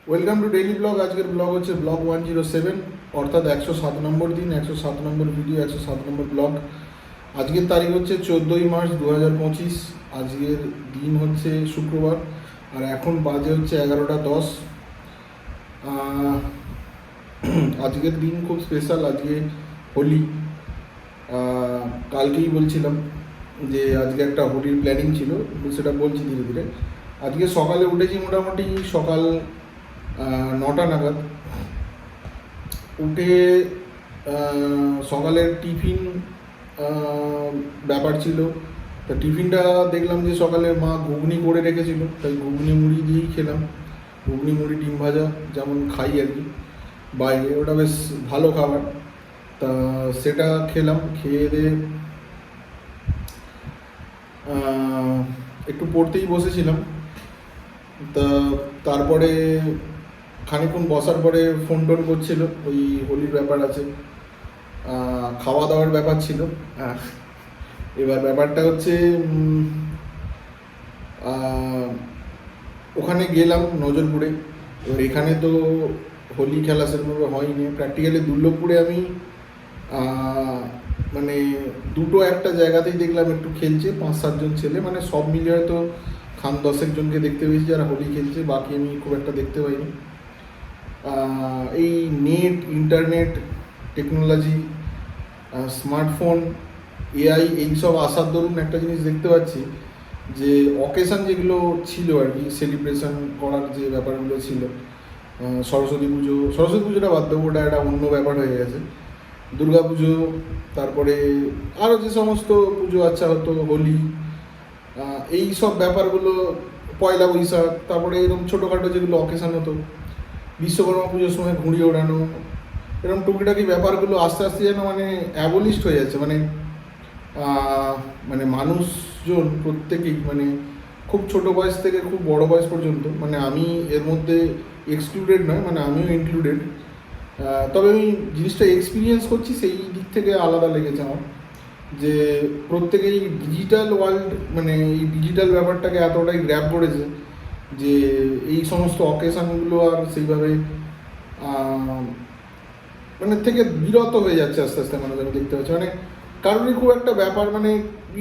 Welcome to daily blog. আজকের blog হচ্ছে blog 107, অর্থাৎ 107 নম্বর দিন, 107 নম্বর ভিডিও, 107 নম্বর ব্লগ। আজকের তারিখ হচ্ছে 14ই মার্চ 2025। আজকের দিন হচ্ছে শুক্রবার, আর এখন বাজে হচ্ছে 11টা 10। আজকের দিন খুব স্পেশাল। আজকে হোলি। কালকেই বলছিলাম যে আজকে একটা হোলির প্ল্যানিং ছিল, সেটা বলছি ধীরে ধীরে। আজকে সকালে উঠেছি, মোটামুটি সকাল 9টা নাগাদ উঠে সকালের টিফিন ব্যাপার ছিল। তা টিফিনটা দেখলাম যে সকালে মা ঘুগনি করে রেখেছিল, তাই ঘুগনি মুড়ি দিয়েই খেলাম। ঘুগনি মুড়ি ডিম ভাজা যেমন খাই আর কি বাইরে, ওটা বেশ ভালো খাবার। তা সেটা খেলাম, খেয়ে দিয়ে একটু পড়তেই বসেছিলাম। তা তারপরে খানিকক্ষণ বসার পরে ফোন টোন করছিল, ওই হোলির ব্যাপার আছে, খাওয়া দাওয়ার ব্যাপার ছিল। এবার ব্যাপারটা হচ্ছে ওখানে গেলাম নজরপুরে। এবার এখানে তো হোলি খেলা সেরকমভাবে হয়নি। প্র্যাকটিক্যালি দুর্লভপুরে আমি মানে দুটো একটা জায়গাতেই দেখলাম একটু খেলছে 5-7 জন ছেলে, মানে সব মিলিয়ে হয়তো 10 জনকে দেখতে পেয়েছি যারা হোলি খেলছে, বাকি আমি খুব একটা দেখতে পাইনি। এই net, internet, technology, smartphone, AI এইসব আসার দরুন একটা জিনিস দেখতে পাচ্ছি যে অকেশান যেগুলো ছিল আর কি, সেলিব্রেশন করার যে ব্যাপারগুলো ছিল, সরস্বতী পুজোটা বাদ দেবো, ওটা একটা অন্য ব্যাপার হয়ে গেছে। দুর্গা পুজো, তারপরে আরও যে সমস্ত পুজো আচ্ছা হতো, হোলি, এই সব ব্যাপারগুলো, পয়লা বৈশাখ, তারপরে এরকম ছোটোখাটো যেগুলো অকেশান হতো, বিশ্বকর্মা পুজোর সময় ঘুড়ি ওড়ানো, এরকম টুকিটাকি ব্যাপারগুলো আস্তে আস্তে যেন মানে অ্যাবলিস্ট হয়ে যাচ্ছে। মানে মানে মানুষজন প্রত্যেকেই, মানে খুব ছোট বয়স থেকে খুব বড় বয়স পর্যন্ত, মানে আমি এর মধ্যে এক্সক্লুডেড নয়, মানে আমিও ইনক্লুডেড। তবে আমি জিনিসটা এক্সপিরিয়েন্স করছি, সেই দিক থেকে আলাদা লেগেছে আমার, যে প্রত্যেকেই ডিজিটাল ওয়ার্ল্ড, মানে এই ডিজিটাল ব্যাপারটাকে এতটাই গ্র্যাব করেছে যে এই সমস্ত অকেশানগুলো আর সেইভাবে মানে থেকে বিরত হয়ে যাচ্ছে আস্তে আস্তে মানুষ। আমি দেখতে পাচ্ছি মানে কারোরই খুব একটা ব্যাপার, মানে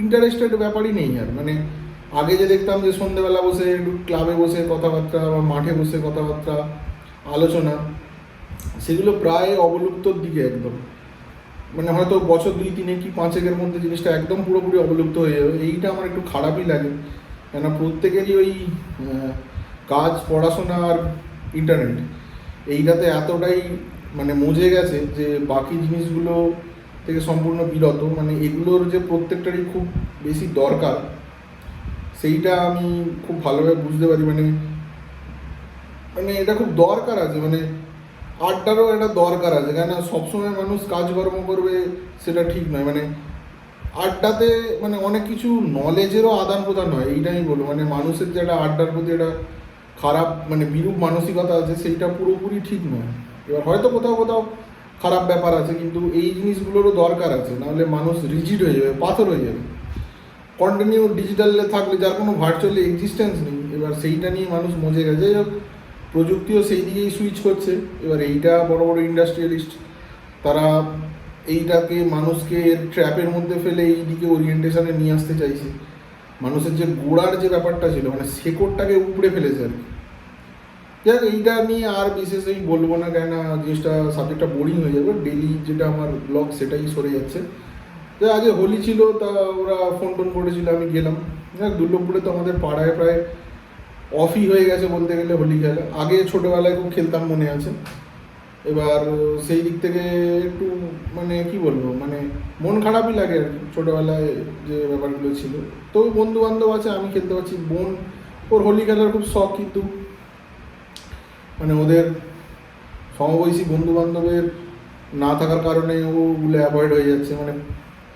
ইন্টারেস্টেড ব্যাপারই নেই আর। মানে আগে যে দেখতাম যে সন্ধ্যেবেলা বসে একটু ক্লাবে বসে কথাবার্তা বা মাঠে বসে কথাবার্তা, আলোচনা, সেগুলো প্রায় অবলুপ্তর দিকে একদম। মানে হয়তো বছর 2-3 কি 5-এর মধ্যে জিনিসটা একদম পুরোপুরি অবলুপ্ত হয়ে যাবে। এইটা আমার একটু খারাপই লাগে, কেন প্রত্যেকেরই ওই কাজ, পড়াশোনা আর ইন্টারনেট, এইটাতে এতটাই মানে মজে গেছে যে বাকি জিনিসগুলো থেকে সম্পূর্ণ বিরত। মানে এগুলোর যে প্রত্যেকটারই খুব বেশি দরকার, সেইটা আমি খুব ভালোভাবে বুঝতে পারি। মানে মানে এটা খুব দরকার আছে, মানে আড্ডারও একটা দরকার আছে, কেন সবসময় মানুষ কাজকর্ম করবে সেটা ঠিক নয়। মানে আড্ডাতে মানে অনেক কিছু নলেজেরও আদান প্রদান হয়, এইটাই আমি বলবো। মানে মানুষের যে একটা আড্ডার প্রতি একটা খারাপ মানে বিরূপ মানসিকতা আছে, সেইটা পুরোপুরি ঠিক নয়। এবার হয়তো কোথাও কোথাও খারাপ ব্যাপার আছে, কিন্তু এই জিনিসগুলোরও দরকার আছে, নাহলে মানুষ রিজিড হয়ে যাবে, পাথর হয়ে যাবে। কন্টিনিউ ডিজিটালে থাকলে যার কোনো ভার্চুয়ালি এক্সিস্টেন্স নেই, এবার সেইটা নিয়ে মানুষ মজে গেছে। যাই হোক, প্রযুক্তিও সেই দিকেই সুইচ করছে। এবার এইটা বড় বড় ইন্ডাস্ট্রিয়ালিস্ট, তারা এইটাকে মানুষকে ট্র্যাপের মধ্যে ফেলে এই দিকে ওরিয়েন্টেশনে নিয়ে আসতে চাইছে। মানুষের যে গোড়ার যে ব্যাপারটা ছিল, মানে শেকড়টাকে উপড়ে ফেলেছে আর কি। যাক, এইটা নিয়ে আর বিশেষ আমি বলবো না, কেন জিনিসটা সাবজেক্টটা বোরিং হয়ে যাবে। ডেলি যেটা আমার ব্লগ সেটাই সরে যাচ্ছে। যে আজকে হোলি ছিল, তা ওরা ফোন টোন করেছিল, আমি গেলাম। যাক, দুর্লভপুরে তো আমাদের পাড়ায় প্রায় অফই হয়ে গেছে বলতে গেলে হোলি খেলা। আগে ছোটোবেলায় খুব খেলতাম, মনে আছে। এবার সেই দিক থেকে একটু মানে কি বলবো, মানে মন খারাপই লাগে আর কি, ছোটোবেলায় যে ব্যাপারগুলো ছিল। তো বন্ধু বান্ধব আছে, আমি খেলতে পারছি। বোন, ওর হোলি খেলার খুব শখ, কিন্তু মানে ওদের সমবয়সী বন্ধু বান্ধবের না থাকার কারণে ওগুলো অ্যাভয়েড হয়ে যাচ্ছে, মানে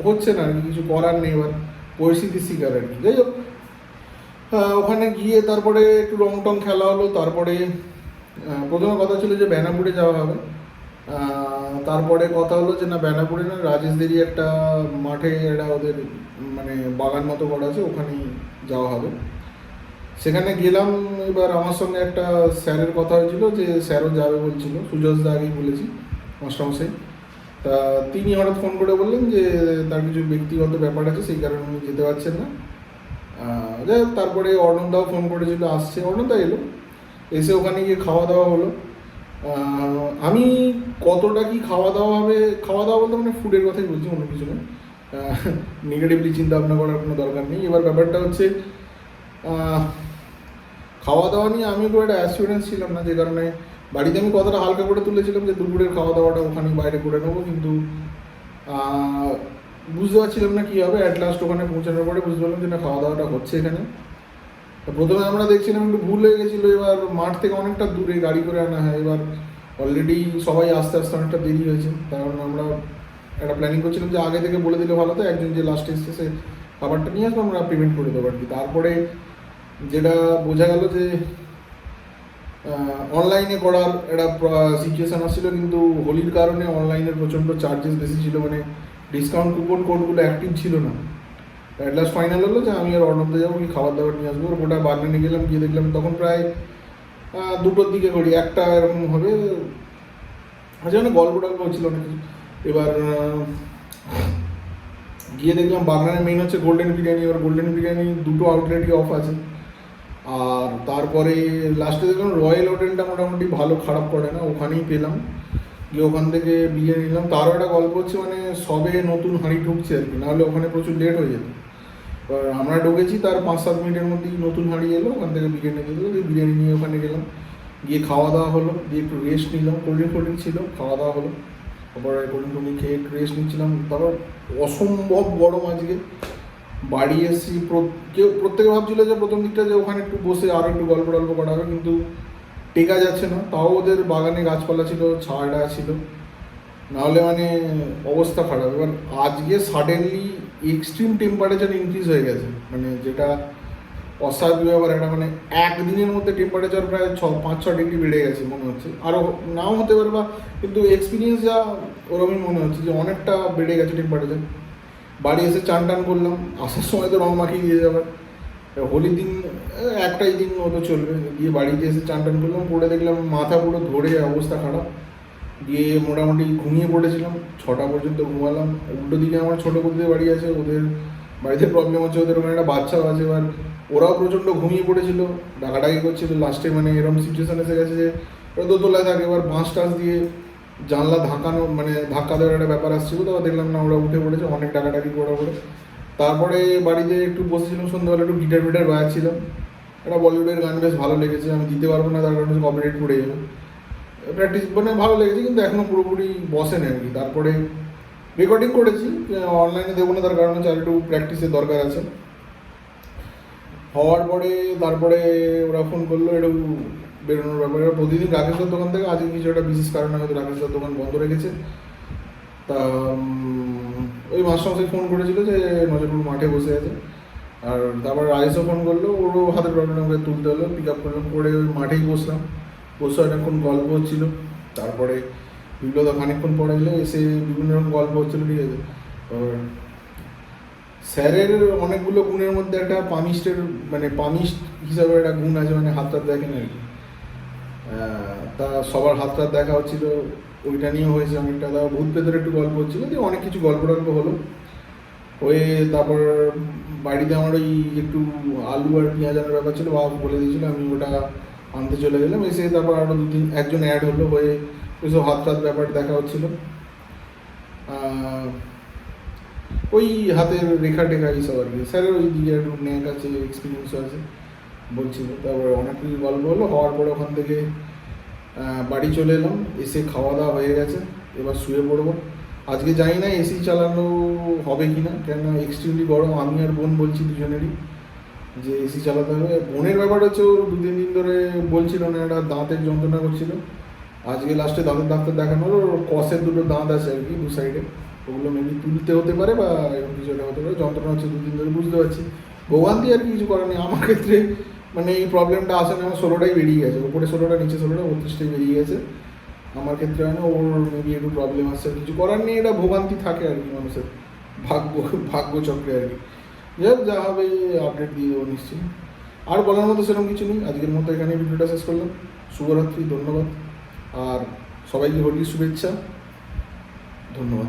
হচ্ছে না আর কি, কিছু করার নেই। এবার পরিস্থিতির শিকার আর কি। যাই হোক, ওখানে গিয়ে তারপরে একটু রং টং খেলা হলো। তারপরে প্রথমে কথা ছিল যে বেনাপুরে যাওয়া হবে। তারপরে কথা হলো যে না, বেনাপুরে না, রাজেশদেরই একটা মাঠে একটা ওদের মানে বাগান মতো করা আছে, ওখানেই যাওয়া হবে। সেখানে গেলাম। এবার আমার সঙ্গে একটা স্যারের কথা হয়েছিল যে স্যারও যাবে বলছিল, সুজস দা আগেই বলেছি মাস্টারমশাই। তা তিনি হঠাৎ ফোন করে বললেন যে তার কিছু ব্যক্তিগত ব্যাপার আছে, সেই কারণে উনি যেতে পারছেন না। যাই হোক, তারপরে অর্ণবদাও ফোন করেছিল, আসছে। অর্ণবদা এলো, এসে ওখানে গিয়ে খাওয়া দাওয়া হলো। আমি কতটা কি খাওয়া দাওয়া হবে, খাওয়া দাওয়া বলতে মানে ফুডের কথাই বলছি, অন্য কিছু না। নেগেটিভলি চিন্তা ভাবনা করার কোনো দরকার নেই। এবার ব্যাপারটা হচ্ছে খাওয়া দাওয়া নিয়ে আমি খুব একটা অ্যাসিওরেন্স ছিলাম না, যে কারণে বাড়িতে আমি কথাটা হালকা করে তুলেছিলাম যে দুপুরের খাওয়া দাওয়াটা ওখানে বাইরে করে নেবো, কিন্তু বুঝতে পারছিলাম না কী হবে। অ্যাট লাস্ট ওখানে পৌঁছানোর পরে বুঝতে পারলাম যে না, খাওয়া দাওয়াটা হচ্ছে এখানে। প্রথমে আমরা দেখছিলাম একটু ভুল হয়ে গেছিলো, এবার মাঠ থেকে অনেকটা দূরে গাড়ি করে আনা হয়। এবার অলরেডি সবাই আস্তে আস্তে অনেকটা দেরি হয়েছে, কারণ আমরা একটা প্ল্যানিং করছিলাম যে আগে থেকে বলে দিলে ভালো, তো একজন যে লাস্টে এসছে সে খাবারটা নিয়ে আসবো, আমরা পেমেন্ট করে দেবো আর কি। তারপরে যেটা বোঝা গেল যে অনলাইনে করার একটা সিচুয়েশান আসছিলো, কিন্তু হোলির কারণে অনলাইনের প্রচণ্ড চার্জেস বেশি ছিল, মানে ডিসকাউন্ট কুপন কোডগুলো অ্যাক্টিভ ছিল না। অ্যাট লাস্ট ফাইনাল হলো যে আমি আর অর্ণবদা যাবো, কি খাবার দাবার নিয়ে আসবো। গোটা বার্গানে গেলাম, গিয়ে দেখলাম তখন প্রায় 2টোর দিকে করি, 1টা এরকম হবে। যেন গল্প টল্প হচ্ছিল অনেক কিছু। এবার গিয়ে দেখলাম বাগনানের মেইন হচ্ছে গোল্ডেন বিরিয়ানি। এবার গোল্ডেন বিরিয়ানি 2টো আউটলেটই অফ আছে। আর তারপরে লাস্টে দেখলাম রয়্যাল হোটেলটা মোটামুটি ভালো খারাপ করে না, ওখানেই পেলাম। গিয়ে ওখান থেকে বিরিয়ানি নিলাম। তারও একটা গল্প হচ্ছে, মানে সবে নতুন হাঁড়ি ঢুকছে আর কি, নাহলে ওখানে প্রচুর লেট হয়ে যেত। এবার আমরা ঢুকেছি, তার 5-7 মিনিটের মধ্যেই নতুন হাঁড়ি এলো, ওখান থেকে বিরিয়ানি দিল। বিরিয়ানি নিয়ে ওখানে গেলাম, গিয়ে খাওয়া দাওয়া হলো, দিয়ে একটু রেস্ট নিলাম। কোল্ড ড্রিঙ্ক ছিল, খাওয়া দাওয়া হলো। তারপরে কোল্ড ড্রিঙ্ক খেয়ে একটু রেস্ট নিচ্ছিলাম। তারপর অসম্ভব গরম আজকে। বাড়ি এসেছি, প্রত্যেকে ভাবছিল যে প্রথম দিকটা যে ওখানে একটু বসে আরও একটু গল্প টল্প করা হবে, কিন্তু টেকা যাচ্ছে না। তাও ওদের বাগানে গাছপালা ছিল, ছায়াটা ছিল, নাহলে মানে অবস্থা খারাপ। এবার আজকে সাডেনলি এক্সট্রিম টেম্পারেচার ইনক্রিজ হয়ে গেছে, মানে যেটা অস্বাভাবিক ব্যাপার। একটা মানে একদিনের মধ্যে টেম্পারেচার প্রায় 5-6 ডিগ্রি বেড়ে গেছে মনে হচ্ছে। আরও নাও হতে পারে বা, কিন্তু এক্সপিরিয়েন্স যা ওরকমই মনে হচ্ছে যে অনেকটা বেড়ে গেছে টেম্পারেচার। বাড়ি এসে চান টান করলাম, আসার সময় তো রং মাখিয়ে দিয়ে যাবে। হোলির দিন একটাই দিন মতো চলবে। দিয়ে বাড়িতে এসে চান টান করলাম, পড়ে দেখলাম মাথা পুরো ধরে অবস্থা খারাপ। দিয়ে মোটামুটি ঘুমিয়ে পড়েছিলাম, 6টা পর্যন্ত ঘুমালাম। উল্টো দিকে আমার ছোটো বন্ধুদের বাড়ি আছে, ওদের বাড়িতে প্রবলেম হচ্ছে, ওদের ওখানে একটা বাচ্চাও আছে। এবার ওরাও প্রচণ্ড ঘুমিয়ে পড়েছিল, ডাকাডাকি করছিল। লাস্টে মানে এরকম সিচুয়েশান এসে গেছে যে ওরা দোতলায় থাকে, এবার বাঁশ টাঁশ দিয়ে জানলা ধাক্কানো, মানে ধাক্কা দেওয়ার একটা ব্যাপার আসছিল। তো দেখলাম না, ওরা উঠে পড়েছে, অনেক ডাকাডাকি করা পড়ে। তারপরে বাড়িতে একটু বসেছিলাম, সন্ধ্যাবেলা একটু গিটার ফিটার বাজাচ্ছিলাম। একটা বলিউডের গান বেশ ভালো লেগেছে, আমি দিতে পারবো না তার কারণে কপিরাইট পড়ে যাবে। প্র্যাকটিস মানে ভালো লেগেছে, কিন্তু এখনও পুরোপুরি বসে না আর কি। তারপরে রেকর্ডিং করেছি, অনলাইনে দেবো না তার কারণ হচ্ছে আর একটু প্র্যাকটিসের দরকার আছে। হওয়ার পরে তারপরে ওরা ফোন করলো একটু বেরোনোর ব্যাপারে। প্রতিদিন রাকেশের দোকান থেকে, আজকে কিছু একটা বিশেষ কারণে হয়তো রাকেশের দোকান বন্ধ রেখেছে। তা ওই মাস্টারমশাই ফোন করেছিল যে নজরপুর মাঠে বসে আছে। আর তারপর রাজেশও ফোন করলো, ওরও হাতের প্রবলেম, ওকে তুলতে হলো, পিক আপ করলাম, করে ওই মাঠেই বসলাম। বসে অনেকক্ষণ গল্প হচ্ছিলো। তারপরে বিপ্লবদা খানিকক্ষণ পরে এলো, এসে বিভিন্ন রকম গল্প হচ্ছিলো, ঠিক আছে। স্যারের অনেকগুলো গুণের মধ্যে একটা পামিস্টের, মানে পামিস্ট হিসাবে একটা গুণ আছে, মানে হাত টাত দেখেন আর কি। তা সবার হাত টাত দেখা হচ্ছিলো, ওইটা নিয়েও হয়েছে অনেকটা। তা ভূত পেতের একটু গল্প হচ্ছিলো, দিয়ে অনেক কিছু গল্প টল্প হলো। হয়ে তারপর বাড়িতে আমার ওই একটু আলু আর পেঁয়াজ আনার ব্যাপার ছিল, বাবা বলে দিয়েছিলো, আমি ওটা আনতে চলে গেলাম। এসে তারপর আরও 2-3 একজন অ্যাড হলো, হয়ে ওইসব হাত টাত ব্যাপার দেখা হচ্ছিলো। ওই হাতের রেখা টেখা এইসব আর কি। স্যারের ওই দিকে একটু ন্যাক আছে, এক্সপিরিয়েন্সও আছে বলছিল। তারপরে অনেক কিছু গল্প হলো। হওয়ার পরে ওখান থেকে বাড়ি চলে এলাম, এসে খাওয়া দাওয়া হয়ে গেছে, এবার শুয়ে পড়বো। আজকে জানি না এসি চালানো হবে কি না, কেননা এক্সট্রিমলি গরম। আমি আর বোন বলছি দুজনেরই যে এসি চালাতে হবে। বোনের ব্যাপার হচ্ছে, ও 2-3 দিন ধরে বলছিল না, একটা দাঁতের যন্ত্রণা করছিল। আজকে লাস্টে দাঁতের ডাক্তার দেখানো হলো, ওর কষের 2টো দাঁত আছে আর কি, 2 সাইডে। ওগুলো মেবি তুলতে হতে পারে বা এরকম কিছু একটা হতে পারে। যন্ত্রণা হচ্ছে 2 দিন ধরে, বুঝতে পারছি। ভোগান্তি আর কিছু করার নেই। আমার ক্ষেত্রে মানে এই প্রবলেমটা আসে না, আমার 16টাই বেরিয়ে গেছে, উপরে 16টা নিচে 16টা, 32টাই বেরিয়ে গেছে। আমার ক্ষেত্রে হয় না, ওর মেবি একটু প্রবলেম আসছে, কিছু করার নেই। এটা ভোগান্তি থাকে আর কি মানুষের, ভাগ্যচক্রে আর কি। যাই হোক, যা হবে আপডেট দিয়ে দেবো নিশ্চয়ই। আর বলার মতো সেরকম কিছু নেই। আজকের মতো এখানে ভিডিওটা শেষ করলাম। শুভরাত্রি, ধন্যবাদ। আর সবাইকে হোলির শুভেচ্ছা, ধন্যবাদ।